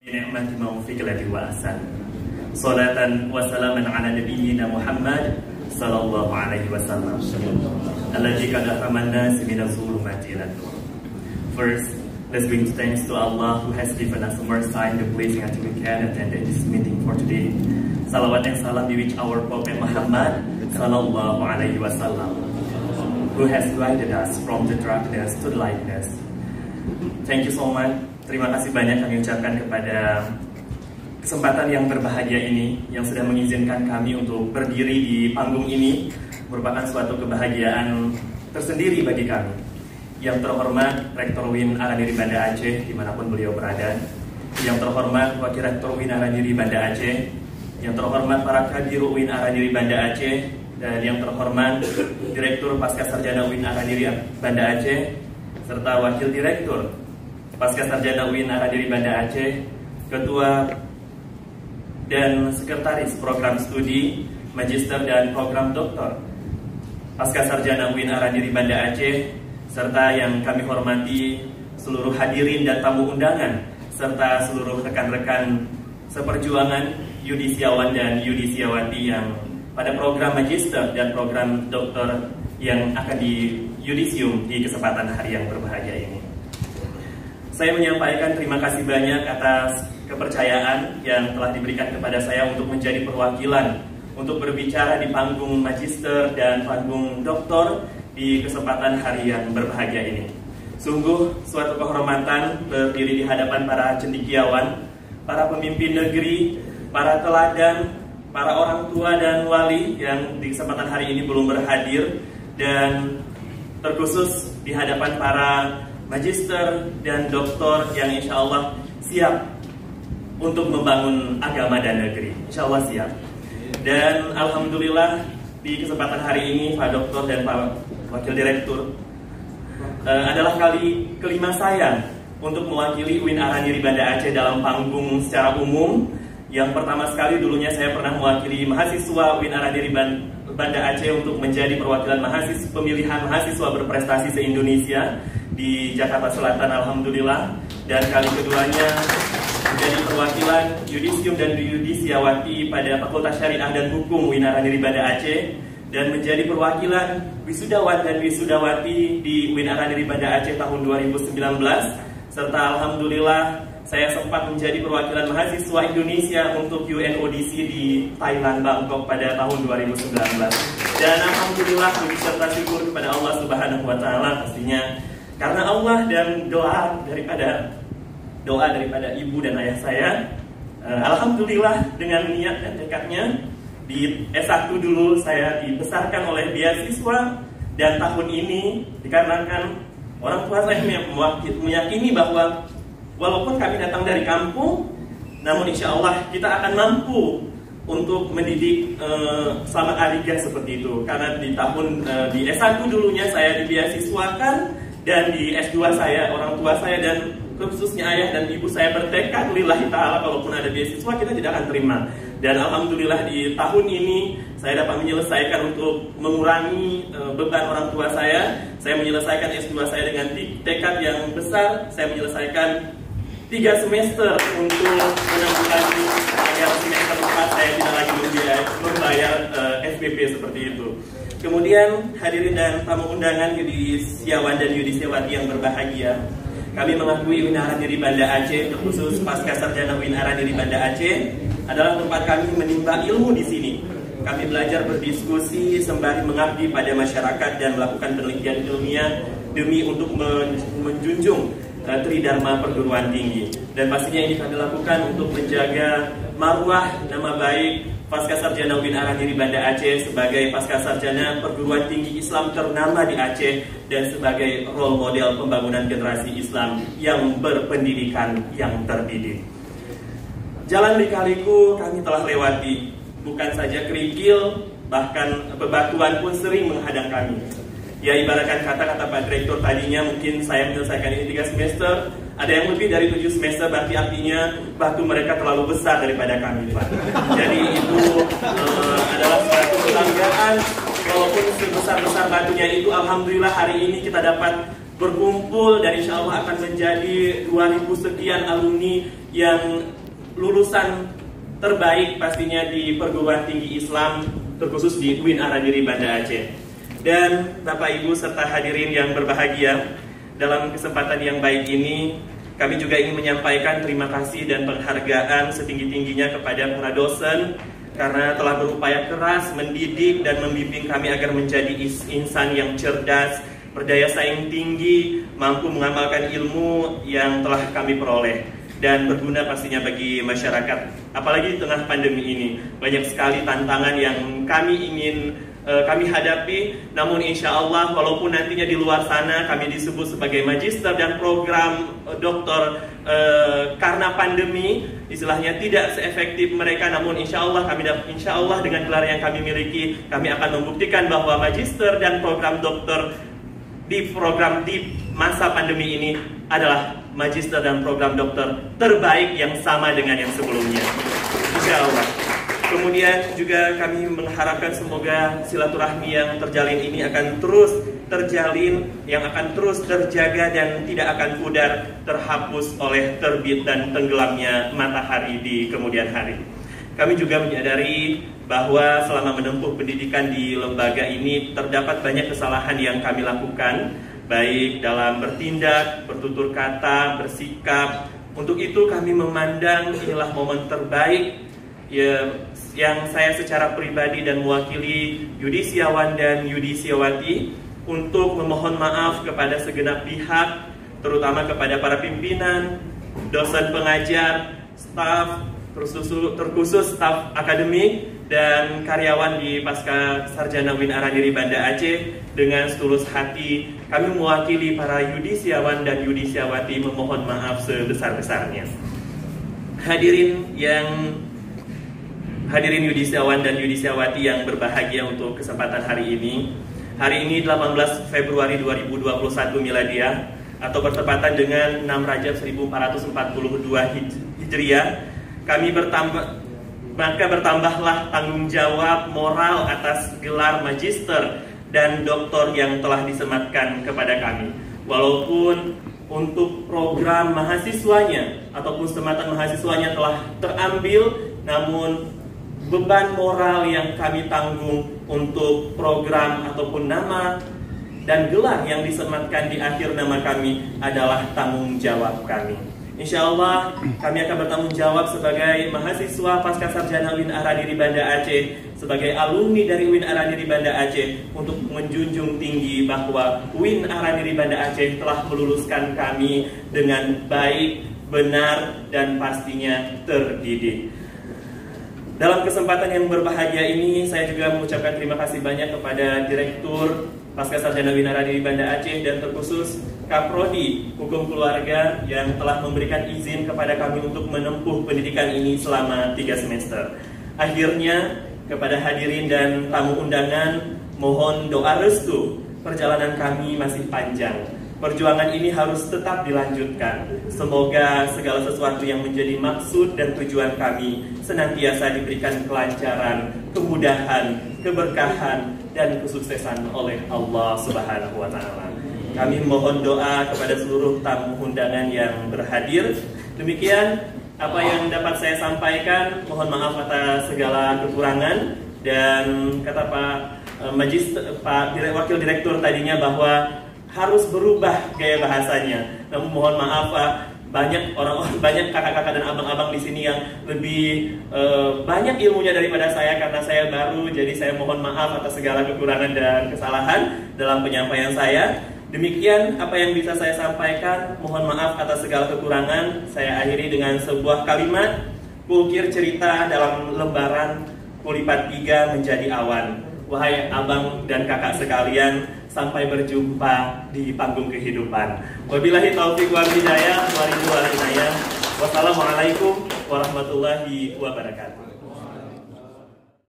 Ni'mati maufiqlati wa ahsan. Salatan wa salaman ala nabiyyina Muhammad sallallahu alaihi wasallam. Alladzi qad amanna min az-zulumati ila nur. First, let's bring thanks to Allah who has given us more time the blessing until we can attend this meeting for today. Salawat and salam be with our Prophet Muhammad sallallahu alaihi wasallam, who has guided us from the darkness to the lightness. Thank you so much. Terima kasih banyak kami ucapkan kepada kesempatan yang berbahagia ini, yang sudah mengizinkan kami untuk berdiri di panggung ini. Merupakan suatu kebahagiaan tersendiri bagi kami. Yang terhormat Rektor UIN Araniri Banda Aceh dimanapun beliau berada, yang terhormat Wakil Rektor UIN Araniri Banda Aceh, yang terhormat para Kadiro UIN Araniri Banda Aceh, dan yang terhormat Direktur Pascasarjana UIN Araniri Banda Aceh, serta Wakil Direktur Pascasarjana UIN Araniri Banda Aceh, Ketua dan Sekretaris Program Studi, Magister dan Program Doktor Pascasarjana UIN Araniri Banda Aceh, serta yang kami hormati seluruh hadirin dan tamu undangan, serta seluruh rekan-rekan seperjuangan yudisiawan dan yudisiawati yang pada program Magister dan program Doktor yang akan di yudisium di kesempatan hari yang berbahagia ini. Saya menyampaikan terima kasih banyak atas kepercayaan yang telah diberikan kepada saya untuk menjadi perwakilan untuk berbicara di panggung Magister dan panggung Doktor di kesempatan hari yang berbahagia ini. Sungguh suatu kehormatan berdiri di hadapan para cendekiawan, para pemimpin negeri, para teladan, para orang tua dan wali yang di kesempatan hari ini belum berhadir, dan terkhusus di hadapan para Magister dan Doktor yang insya Allah siap untuk membangun agama dan negeri. Insya Allah siap. Dan Alhamdulillah di kesempatan hari ini Pak Doktor dan Pak Wakil Direktur adalah kali kelima saya untuk mewakili UIN Araniri Banda Aceh dalam panggung secara umum. Yang pertama sekali dulunya saya pernah mewakili mahasiswa UIN Araniri Banda Aceh untuk menjadi perwakilan pemilihan mahasiswa berprestasi se-Indonesia di Jakarta Selatan, Alhamdulillah. Dan kali keduanya menjadi perwakilan yudisium dan yudisiawati pada Fakultas Syariah dan Hukum UIN Araniri Banda Aceh, dan menjadi perwakilan wisudawan dan wisudawati di UIN Araniri Banda Aceh tahun 2019, serta Alhamdulillah saya sempat menjadi perwakilan mahasiswa Indonesia untuk UNODC di Thailand, Bangkok pada tahun 2019. Dan Alhamdulillah puji serta syukur kepada Allah Subhanahu wa Ta'ala, pastinya karena Allah dan doa daripada ibu dan ayah saya. Alhamdulillah dengan niat dan tekadnya di S1 dulu saya dibesarkan oleh beasiswa, dan tahun ini dikarenakan orang tua saya meyakini bahwa walaupun kami datang dari kampung, namun insya Allah kita akan mampu untuk mendidik selamat ariga seperti itu. Karena di tahun di S1 dulunya saya dibeasiswakan, dan di S2 saya, orang tua saya dan khususnya ayah dan ibu saya bertekad lillahi ta'ala, kalaupun ada beasiswa kita tidak akan terima. Dan Alhamdulillah di tahun ini saya dapat menyelesaikan untuk mengurangi beban orang tua saya. Saya menyelesaikan S2 saya dengan tekad yang besar. Saya menyelesaikan 3 semester untuk menanggulangi agar semester 4 saya tidak lagi membayar SPP seperti itu. Kemudian hadirin dan tamu undangan yudisiawan dan yudisiawati yang berbahagia, kami mengakui UIN Araniri Banda Aceh, terkhusus Pascasarjana UIN Araniri Banda Aceh adalah tempat kami menimba ilmu di sini. Kami belajar berdiskusi sembari mengabdi pada masyarakat dan melakukan penelitian ilmiah demi untuk menjunjung Tridharma perguruan tinggi. Dan pastinya ini kami lakukan untuk menjaga marwah nama baik Pascasarjana UIN Araniri Banda Aceh sebagai Pascasarjana perguruan tinggi Islam ternama di Aceh, dan sebagai role model pembangunan generasi Islam yang berpendidikan yang terdidik. Jalan lika-liku kami telah lewati, bukan saja kerikil, bahkan bebatuan pun sering menghadang kami. Ya ibaratkan kata-kata Pak Direktur tadinya, mungkin saya menyelesaikan ini 3 semester, ada yang lebih dari 7 semester, berarti artinya batu mereka terlalu besar daripada kami, Pak. Jadi itu adalah suatu kebanggaan, walaupun sebesar-besar batunya itu, Alhamdulillah hari ini kita dapat berkumpul dan insya Allah akan menjadi 2000 sekian alumni yang lulusan terbaik pastinya di perguruan tinggi Islam, terkhusus di UIN Araniri Banda Aceh. Dan Bapak Ibu serta hadirin yang berbahagia, dalam kesempatan yang baik ini kami juga ingin menyampaikan terima kasih dan penghargaan setinggi-tingginya kepada para dosen karena telah berupaya keras mendidik dan membimbing kami agar menjadi insan yang cerdas, berdaya saing tinggi, mampu mengamalkan ilmu yang telah kami peroleh dan berguna pastinya bagi masyarakat. Apalagi di tengah pandemi ini, banyak sekali tantangan yang kami ingin kami hadapi, namun insya Allah walaupun nantinya di luar sana kami disebut sebagai magister dan program doktor karena pandemi istilahnya tidak seefektif mereka, namun insya Allah dengan gelar yang kami miliki kami akan membuktikan bahwa magister dan program doktor di masa pandemi ini adalah magister dan program doktor terbaik yang sama dengan yang sebelumnya, insya Allah. Kemudian juga kami mengharapkan semoga silaturahmi yang terjalin ini akan terus terjalin, yang akan terus terjaga dan tidak akan pudar terhapus oleh terbit dan tenggelamnya matahari di kemudian hari. Kami juga menyadari bahwa selama menempuh pendidikan di lembaga ini terdapat banyak kesalahan yang kami lakukan, baik dalam bertindak, bertutur kata, bersikap. Untuk itu kami memandang inilah momen terbaik yang saya secara pribadi dan mewakili Yudisiawan dan Yudisiawati untuk memohon maaf kepada segenap pihak, terutama kepada para pimpinan, dosen pengajar, staf, terkhusus staf akademik dan karyawan di Pasca Sarjana UIN Araniri Banda Aceh. Dengan setulus hati kami mewakili para Yudisiawan dan Yudisiawati memohon maaf sebesar-besarnya. Hadirin Yudisiawan dan Yudisiawati yang berbahagia untuk kesempatan hari ini. Hari ini 18 Februari 2021 Miladiah atau bertepatan dengan 6 Rajab 1442 Hijriah. Maka bertambahlah tanggung jawab moral atas gelar magister dan doktor yang telah disematkan kepada kami. Walaupun untuk program mahasiswanya ataupun sematan mahasiswanya telah terambil, namun beban moral yang kami tanggung untuk program ataupun nama dan gelar yang disematkan di akhir nama kami adalah tanggung jawab kami. Insya Allah kami akan bertanggung jawab sebagai mahasiswa Pasca Sarjana UIN Araniri Banda Aceh, sebagai alumni dari UIN Araniri Banda Aceh, untuk menjunjung tinggi bahwa UIN Araniri Banda Aceh telah meluluskan kami dengan baik, benar, dan pastinya terdidik. Dalam kesempatan yang berbahagia ini, saya juga mengucapkan terima kasih banyak kepada Direktur Pasca Sarjana UIN Araniri Banda Aceh dan terkhusus Kaprodi Hukum Keluarga yang telah memberikan izin kepada kami untuk menempuh pendidikan ini selama 3 semester. Akhirnya, kepada hadirin dan tamu undangan, mohon doa restu. Perjalanan kami masih panjang. Perjuangan ini harus tetap dilanjutkan. Semoga segala sesuatu yang menjadi maksud dan tujuan kami senantiasa diberikan kelancaran, kemudahan, keberkahan, dan kesuksesan oleh Allah Subhanahu wa Ta'ala. Kami mohon doa kepada seluruh tamu undangan yang berhadir. Demikian apa yang dapat saya sampaikan. Mohon maaf atas segala kekurangan. Dan kata Pak Wakil Direktur tadinya bahwa harus berubah gaya bahasanya. Namun mohon maaf Pak, banyak kakak-kakak dan abang-abang di sini yang lebih banyak ilmunya daripada saya karena saya baru. Jadi saya mohon maaf atas segala kekurangan dan kesalahan dalam penyampaian saya. Demikian apa yang bisa saya sampaikan. Mohon maaf atas segala kekurangan. Saya akhiri dengan sebuah kalimat. Kukir cerita dalam lembaran, kulipat 3 menjadi awan. Wahai abang dan kakak sekalian, sampai berjumpa di panggung kehidupan. Wabillahi taufiq wal hidayah. Wassalamualaikum warahmatullahi wabarakatuh.